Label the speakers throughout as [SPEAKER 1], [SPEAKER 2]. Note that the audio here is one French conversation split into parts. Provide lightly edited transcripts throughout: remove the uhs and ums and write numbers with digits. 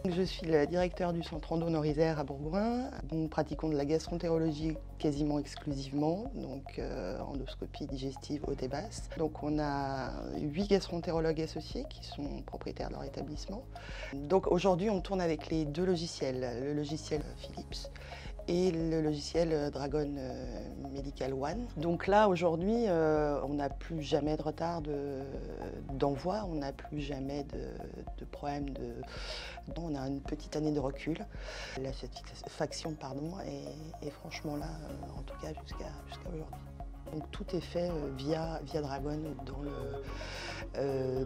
[SPEAKER 1] Je suis la directeur du centre Endo-Nord-Isère à Bourgoin. Nous pratiquons de la gastroentérologie quasiment exclusivement, donc endoscopie digestive haute et basse. Donc on a 8 gastroentérologues associés qui sont propriétaires de leur établissement. Donc aujourd'hui on tourne avec les deux logiciels, le logiciel Philips et le logiciel Dragon Medical One. Donc là, aujourd'hui, on n'a plus jamais de retard d'envoi, on n'a plus jamais de problème on a une petite année de recul. La satisfaction, est franchement là, en tout cas jusqu'à aujourd'hui. Donc tout est fait via Dragon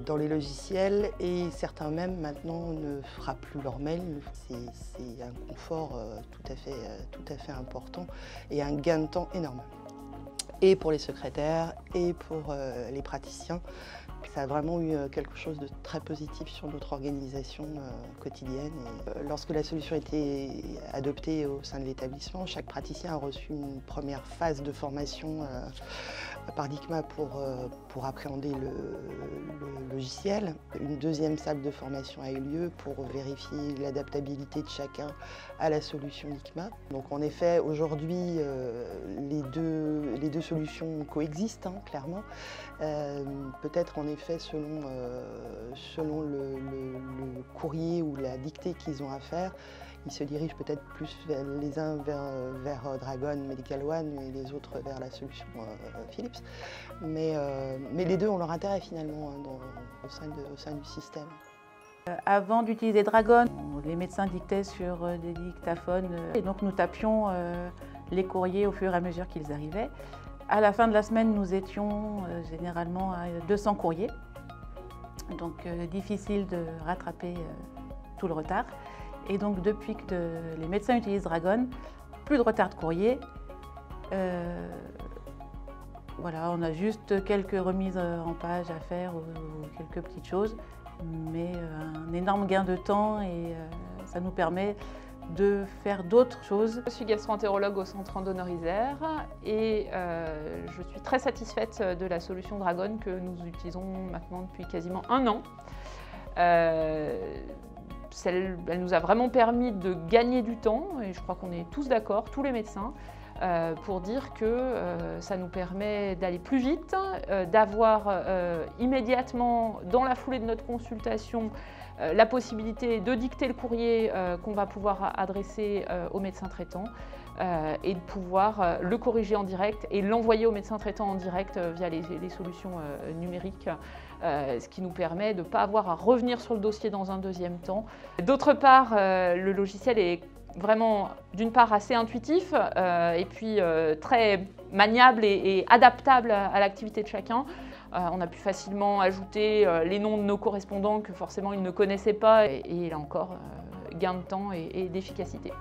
[SPEAKER 1] dans les logiciels et certains même maintenant ne frappent plus leur mail. C'est un confort tout à fait important et un gain de temps énorme. Et pour les secrétaires et pour les praticiens, ça a vraiment eu quelque chose de très positif sur notre organisation quotidienne. Et, lorsque la solution a été adoptée au sein de l'établissement, chaque praticien a reçu une première phase de formation par DICMA pour appréhender le logiciel. Une deuxième salle de formation a eu lieu pour vérifier l'adaptabilité de chacun à la solution DICMA. Donc en effet, aujourd'hui, les deux solutions coexistent, clairement. Peut-être en effet selon le courrier ou la dictée qu'ils ont à faire, ils se dirigent peut-être plus les uns vers Dragon Medical One et les autres vers la solution Philips. Mais les deux ont leur intérêt finalement au sein du système.
[SPEAKER 2] Avant d'utiliser Dragon, les médecins dictaient sur des dictaphones et donc nous tapions les courriers au fur et à mesure qu'ils arrivaient. À la fin de la semaine, nous étions généralement à 200 courriers, donc difficile de rattraper tout le retard. Et donc depuis que les médecins utilisent Dragon, plus de retard de courrier. Voilà, on a juste quelques remises en page à faire ou quelques petites choses, mais un énorme gain de temps et ça nous permet de faire d'autres choses.
[SPEAKER 3] Je suis gastro-entérologue au centre Endo-Nord-Isère et je suis très satisfaite de la solution Dragon que nous utilisons maintenant depuis quasiment 1 an. Elle nous a vraiment permis de gagner du temps et je crois qu'on est tous d'accord, tous les médecins, pour dire que ça nous permet d'aller plus vite, d'avoir immédiatement, dans la foulée de notre consultation, la possibilité de dicter le courrier qu'on va pouvoir adresser au médecin traitant et de pouvoir le corriger en direct et l'envoyer au médecin traitant en direct via les solutions numériques, ce qui nous permet de ne pas avoir à revenir sur le dossier dans un deuxième temps. D'autre part, le logiciel est vraiment d'une part assez intuitif et puis très maniable et adaptable à l'activité de chacun. On a pu facilement ajouter les noms de nos correspondants que forcément ils ne connaissaient pas et là encore, gain de temps et d'efficacité.